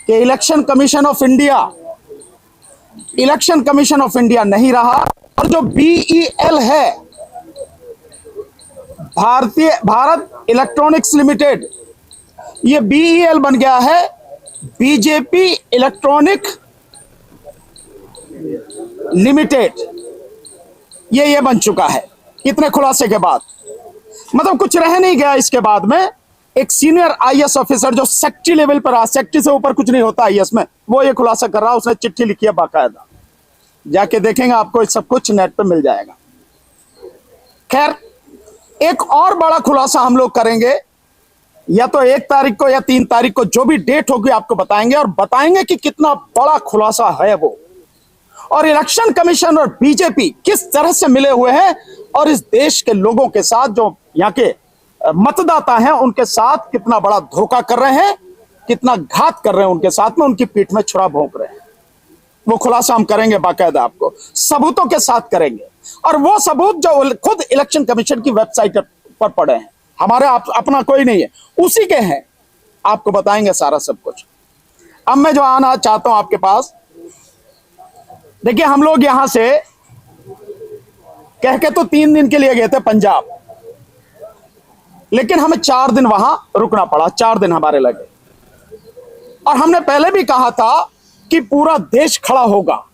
कि election commission of India नहीं रहा और जो BEL है, भारत इलेक्ट्रॉनिक्स लिमिटेड, ये BEL बन गया है बीजेपी इलेक्ट्रॉनिक लिमिटेड। ये बन चुका है इतने खुलासे के बाद। मतलब कुछ रह नहीं गया इसके बाद में। एक सीनियर IAS ऑफिसर जो सेक्रेटरी लेवल पर, सेक्रेटरी से ऊपर कुछ नहीं होता IAS में, वो ये खुलासा कर रहा है। उसने चिट्ठी लिखी है बाकायदा, जाके देखेंगे आपको सब कुछ नेट पे मिल जाएगा। खैर, एक और बड़ा खुलासा हम लोग करेंगे, या तो 1 तारीख को या 3 तारीख को, जो भी डेट होगी आपको बताएंगे, और बताएंगे कि कितना बड़ा खुलासा है वो, और इलेक्शन कमीशन और बीजेपी किस तरह से मिले हुए हैं और इस देश के लोगों के साथ, जो यहाँ के मतदाता हैं, उनके साथ कितना बड़ा धोखा कर रहे हैं, कितना घात कर रहे हैं उनके साथ में, उनकी पीठ में छुरा भोंक रहे हैं। वो खुलासा हम करेंगे बाकायदा, आपको सबूतों के साथ करेंगे। और वो सबूत जो खुद इलेक्शन कमीशन की वेबसाइट पर पड़े हैं, हमारे अपना कोई नहीं है, उसी के हैं, आपको बताएंगे सारा सब कुछ। अब मैं जो आना चाहता हूं आपके पास, देखिए हम लोग यहां से कह के तो 3 दिन के लिए गए थे पंजाब, लेकिन हमें 4 दिन वहां रुकना पड़ा। 4 दिन हमारे लगे, और हमने पहले भी कहा था कि पूरा देश खड़ा होगा,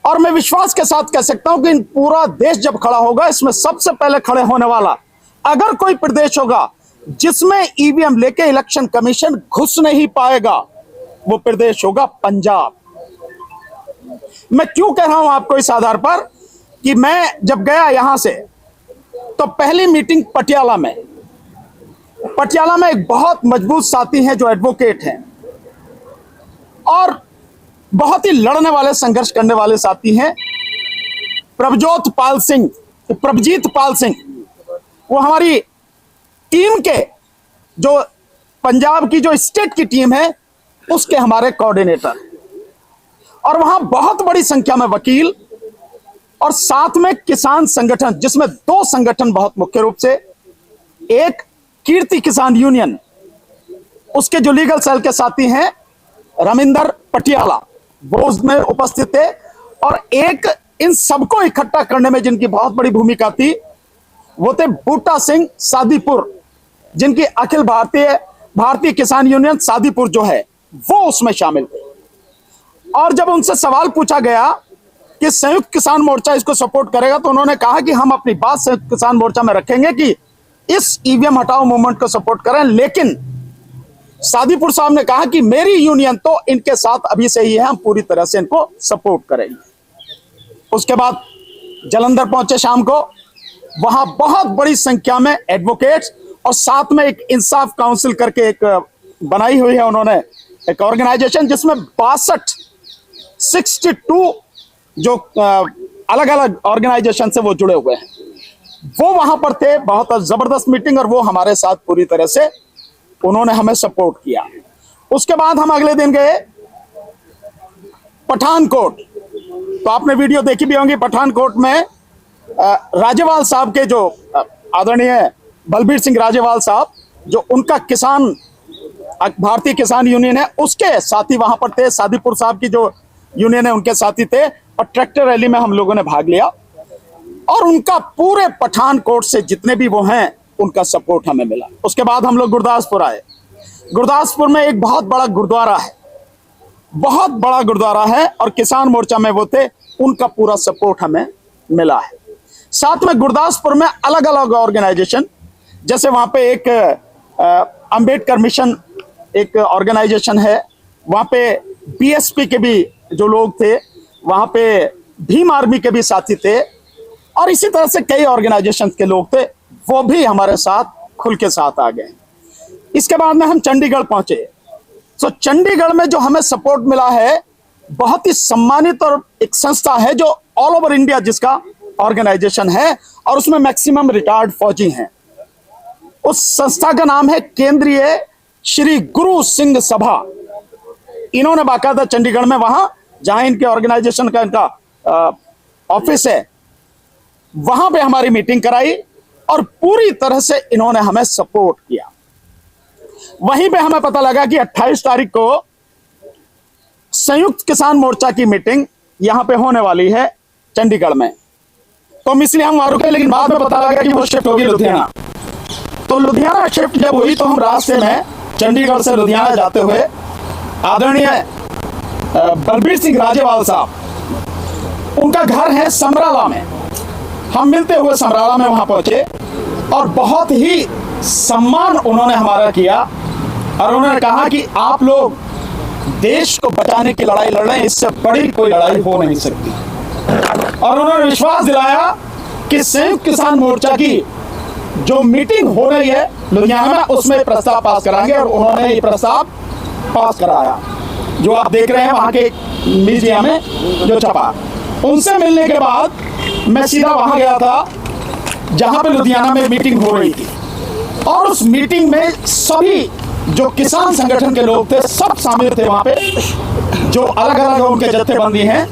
और मैं विश्वास के साथ कह सकता हूं कि पूरा देश जब खड़ा होगा, इसमें सबसे पहले खड़े होने वाला अगर कोई प्रदेश होगा जिसमें EVM लेके इलेक्शन कमीशन घुस नहीं पाएगा, वो प्रदेश होगा पंजाब। मैं क्यों कह रहा हूं आपको इस आधार पर कि मैं जब गया यहां से, तो पहली मीटिंग पटियाला में एक बहुत मजबूत साथी हैं जो एडवोकेट हैं और बहुत ही लड़ने वाले, संघर्ष करने वाले साथी हैं, प्रभजीत पाल सिंह। वो हमारी टीम के, जो पंजाब की जो स्टेट की टीम है, उसके हमारे कोऑर्डिनेटर, और वहां बहुत बड़ी संख्या में वकील, और साथ में किसान संगठन, जिसमें 2 संगठन बहुत मुख्य रूप से, एक कीर्ति किसान यूनियन, उसके जो लीगल सेल के साथी हैं रमिंदर पटियाला, वो उसमें उपस्थित थे, और एक इन सबको इकट्ठा करने में जिनकी बहुत बड़ी भूमिका थी, वो थे बूटा सिंह सादीपुर, जिनकी अखिल भारतीय किसान यूनियन सादीपुर जो है, वो उसमें शामिल थे। और जब उनसे सवाल पूछा गया कि संयुक्त किसान मोर्चा इसको सपोर्ट करेगा, तो उन्होंने कहा कि हम अपनी बात संयुक्त किसान मोर्चा में रखेंगे कि इस EVM हटाओ मूवमेंट को सपोर्ट करें, लेकिन सादीपुर साहब ने कहा कि मेरी यूनियन तो इनके साथ अभी से ही है, हम पूरी तरह से इनको सपोर्ट करेंगे। उसके बाद जालंधर पहुंचे शाम को, वहां बहुत बड़ी संख्या में एडवोकेट्स, और साथ में एक इंसाफ काउंसिल करके एक बनाई हुई है उन्होंने, एक ऑर्गेनाइजेशन, जिसमें 62 जो अलग अलग ऑर्गेनाइजेशन से वो जुड़े हुए हैं, वो वहां पर थे। बहुत जबरदस्त मीटिंग, और वो हमारे साथ पूरी तरह से उन्होंने हमें सपोर्ट किया। उसके बाद हम अगले दिन गए पठानकोट। तो आपने वीडियो देखी भी होंगी, पठानकोट में राजेवाल साहब के, जो आदरणीय बलबीर सिंह राजेवाल साहब, जो उनका किसान, भारतीय किसान यूनियन है, उसके साथी वहां पर थे। सादीपुर साहब की जो यूनियन है, उनके साथी थे, और ट्रैक्टर रैली में हम लोगों ने भाग लिया, और उनका पूरे पठानकोट से जितने भी वो हैं, उनका सपोर्ट हमें मिला। उसके बाद हम लोग गुरदासपुर आए। गुरदासपुर में एक बहुत बड़ा गुरुद्वारा है, बहुत बड़ा गुरुद्वारा है, और किसान मोर्चा में वो थे, उनका पूरा सपोर्ट हमें मिला है। साथ में गुरदासपुर में अलग अलग ऑर्गेनाइजेशन, जैसे वहां पे एक अंबेडकर मिशन एक ऑर्गेनाइजेशन है, वहां पे BSP के भी जो लोग थे, वहां पे भीम आर्मी के भी साथी थे, और इसी तरह से कई ऑर्गेनाइजेशन के लोग थे, वो भी हमारे साथ खुल के साथ आ गए। इसके बाद में हम चंडीगढ़ पहुंचे। तो चंडीगढ़ में जो हमें सपोर्ट मिला है, बहुत ही सम्मानित और एक संस्था है जो ऑल ओवर इंडिया जिसका ऑर्गेनाइजेशन है, और उसमें मैक्सिमम रिटायर्ड फौजी हैं। उस संस्था का नाम है केंद्रीय श्री गुरु सिंह सभा। इन्होंने बाकायदा चंडीगढ़ में, वहां जहां इनके ऑर्गेनाइजेशन का इनका ऑफिस है, वहां पे हमारी मीटिंग कराई, और पूरी तरह से इन्होंने हमें सपोर्ट किया। वहीं पे हमें पता लगा कि 28 तारीख को संयुक्त किसान मोर्चा की मीटिंग यहां पे होने वाली है चंडीगढ़ में। तो इसलिए हम वहां रुके, लेकिन बाद में पता लगा कि वो शिफ्ट होगी लुधियाना। तो लुधियाना शिफ्ट जब हुई तो हम रास्ते में चंडीगढ़ से लुधियाना जाते हुए आदरणीय बलबीर सिंह राजेवाल साहब, उनका घर है समराला में, हम मिलते हुए समराला में वहां पहुंचे और बहुत ही सम्मान उन्होंने हमारा किया और उन्होंने कहा कि आप लोग देश को बचाने की लड़ाई लड़ रहे हैं, इससे बड़ी कोई लड़ाई हो नहीं सकती। और उन्होंने विश्वास दिलाया कि संयुक्त किसान मोर्चा की जो मीटिंग हो रही है लुधियाना में उसमें प्रस्ताव पास कराएंगे और उन्होंने ये प्रस्ताव पास कराया, जो आप देख रहे हैं वहां के मीडिया में जो छपा। उनसे मिलने के बाद मैं सीधा वहां गया था जहां पे लुधियाना में मीटिंग हो रही थी और उस मीटिंग में सभी जो किसान संगठन के लोग थे सब शामिल थे वहां पे, जो अलग अलग उनके जत्थेबंदी हैं।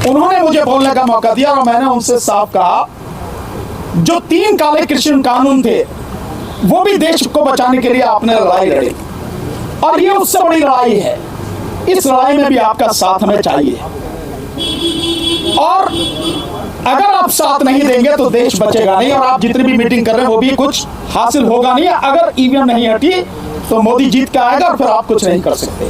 उन्होंने मुझे बोलने का मौका दिया और मैंने उनसे साफ कहा, जो 3 काले कृषि कानून थे वो भी देश को बचाने के लिए आपने लड़ाई लड़ी और ये उससे बड़ी लड़ाई है, इस लड़ाई में भी आपका साथ हमें चाहिए और अगर आप साथ नहीं देंगे तो देश बचेगा नहीं और आप जितनी भी मीटिंग कर रहे हैं वो भी कुछ हासिल होगा नहीं। अगर ईवीएम नहीं हटी तो मोदी जीत के आएगा और फिर आप कुछ नहीं कर सकते।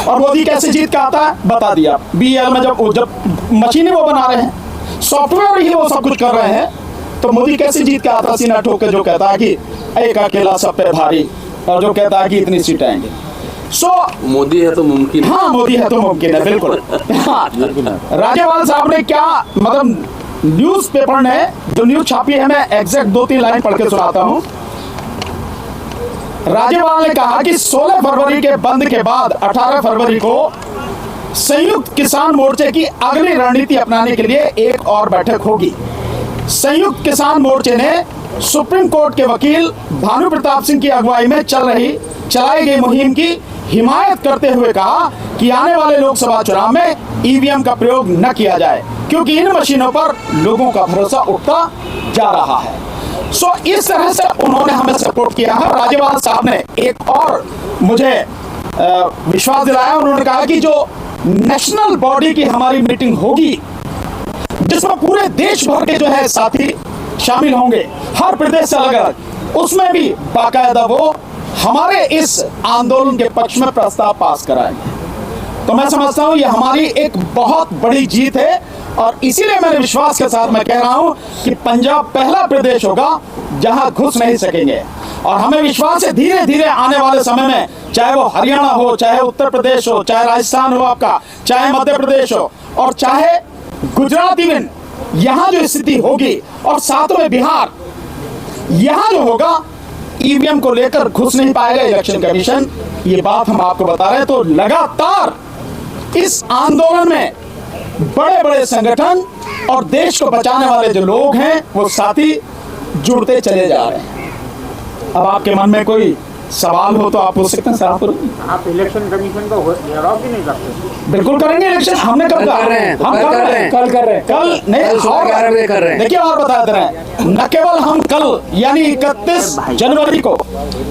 और मोदी कैसे जीत के आता है बता दिया, बीएल में जब मशीनें वो बना रहे हैं, सॉफ्टवेयर ही वो सब कुछ कर रहे हैं, तो मोदी कैसे जीत के आता, सीना ठोक के जो कहता है कि एक अकेला सब पे भारी और जो कहता है कि इतनी सीटें आएंगी। मोदी है तो मुमकिन, हाँ मोदी है तो मुमकिन है, बिल्कुल। हाँ, राजेवाल साहब ने क्या मतलब न्यूज़पेपर ने जो न्यूज छापी है, मैं एग्जैक्ट 2-3 लाइन पढ़ के सुनाता हूं। राजेवाल ने कहा कि 16 फरवरी के बंद के बाद 18 फरवरी को संयुक्त किसान मोर्चे की अगली रणनीति अपनाने के लिए एक और बैठक होगी। संयुक्त किसान मोर्चे ने सुप्रीम कोर्ट के वकील भानु प्रताप सिंह की अगुवाई में चलाई गई मुहिम की हिमायत करते हुए कहा कि आने वाले लोकसभा चुनाव में ईवीएम का प्रयोग न किया जाए क्योंकि इन मशीनों पर लोगों का भरोसा उठता जा रहा है। इस तरह से उन्होंने हमें सपोर्ट किया है। राजेवाल साहब ने एक और मुझे विश्वास दिलाया, उन्होंने कहा कि जो नेशनल बॉडी की हमारी मीटिंग होगी जिसमें पूरे देश भर के जो है साथी शामिल होंगे, हर प्रदेश से अलग अलग, उसमें भी बाकायदा वो हमारे इस आंदोलन के पक्ष में प्रस्ताव पास कराएंगे। तो मैं समझता हूं ये हमारी एक बहुत बड़ी जीत है और इसीलिए मेरे विश्वास के साथ मैं कह रहा हूं कि पंजाब पहला प्रदेश होगा जहां घुस नहीं सकेंगे और हमें विश्वास है धीरे धीरे आने वाले समय में, चाहे वो हरियाणा हो, चाहे उत्तर प्रदेश हो, चाहे राजस्थान हो आपका, चाहे मध्य प्रदेश हो और चाहे गुजरात, इवन यहां जो स्थिति होगी और साथ में बिहार, यहां जो होगा ईवीएम को लेकर घुस नहीं पाएगा इलेक्शन कमीशन। ये बात हम आपको बता रहे हैं। तो लगातार इस आंदोलन में बड़े बड़े संगठन और देश को बचाने वाले जो लोग हैं वो साथी जुड़ते चले जा रहे हैं। अब आपके मन में कोई सवाल हो तो आप पूछ सकते हैं सर। आप इलेक्शन कमीशन का घेराव भी नहीं करते? बिल्कुल करेंगे इलेक्शन। हमने कब कहा? हम कल कर रहे हैं, कल कर रहे हैं, कल नहीं, 11 बजे कर रहे हैं। देखिए और बता दे रहे हैं, न केवल हम कल यानी 31 जनवरी को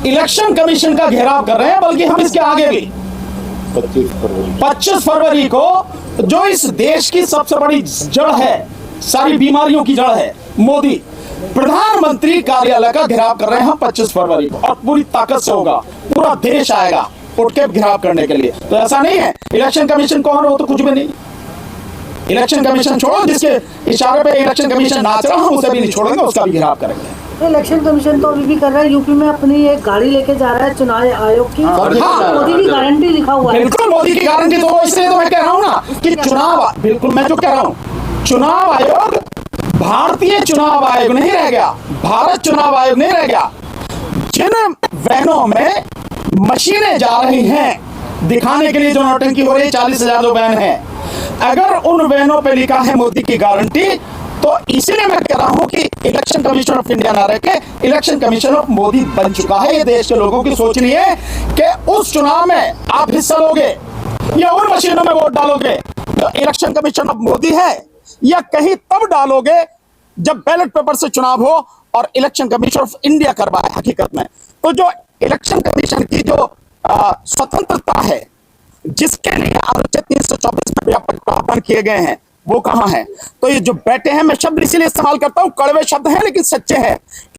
इलेक्शन कमीशन का घेराव कर रहे हैं, बल्कि हम इसके आगे भी 25 फरवरी को जो इस देश की सबसे बड़ी जड़ है, सारी बीमारियों की जड़ है, मोदी, प्रधानमंत्री कार्यालय का घेराव कर रहे हैं हम 25 फरवरी को और पूरी ताकत से होगा। पूरा देश आएगा उठ के घेराव करने के लिए। तो ऐसा नहीं है इलेक्शन कमीशन कौन हो तो कुछ भी नहीं। इलेक्शन कमीशन छोड़ो, जिसके इशारे पे इलेक्शन कमीशन नाच रहा हम उसे भी नहीं छोड़ेंगे, उसका भी घेराव करेंगे। इलेक्शन कमीशन तो अभी भी कर रहा है, यूपी में अपनी एक गाड़ी लेके जा रहा है चुनाव आयोग की। मोदी की गारंटी लिखा हुआ है। बिल्कुल मोदी की गारंटी, तो इसलिए तो मैं कह रहा हूँ ना कि चुनाव, बिल्कुल मैं जो कह रहा हूँ, चुनाव आयोग भारतीय चुनाव आयोग नहीं रह गया, भारत चुनाव आयोग नहीं रह गया। जिन वैनों में मशीनें जा रही हैं दिखाने के लिए जो नौटंकी हो रही है, 40,000 जो वैन है, अगर उन वैनों पे लिखा है मोदी की गारंटी, तो इसीलिए मैं कह रहा हूं कि इलेक्शन कमीशन ऑफ इंडिया ना रह के इलेक्शन कमीशन ऑफ मोदी बन चुका है। ये देश के लोगों की सोच नहीं है कि उस चुनाव में आप हिस्सा लोगे या उन मशीनों में वोट डालोगे तो इलेक्शन कमीशन ऑफ मोदी है, या कहीं तब डालोगे जब बैलेट पेपर से चुनाव हो और इलेक्शन कमीशन ऑफ इंडिया करवाए हकीकत में। तो जो इलेक्शन कमीशन की जो स्वतंत्रता है, जिसके लिए अनुच्छेद 324 में व्यापक प्रावधान किए गए हैं, वो कहां है? तो ये जो बैठे हैं, मैं शब्द इसीलिए इस्तेमाल करता हूं, कड़वे शब्द हैं लेकिन सच्चे हैं।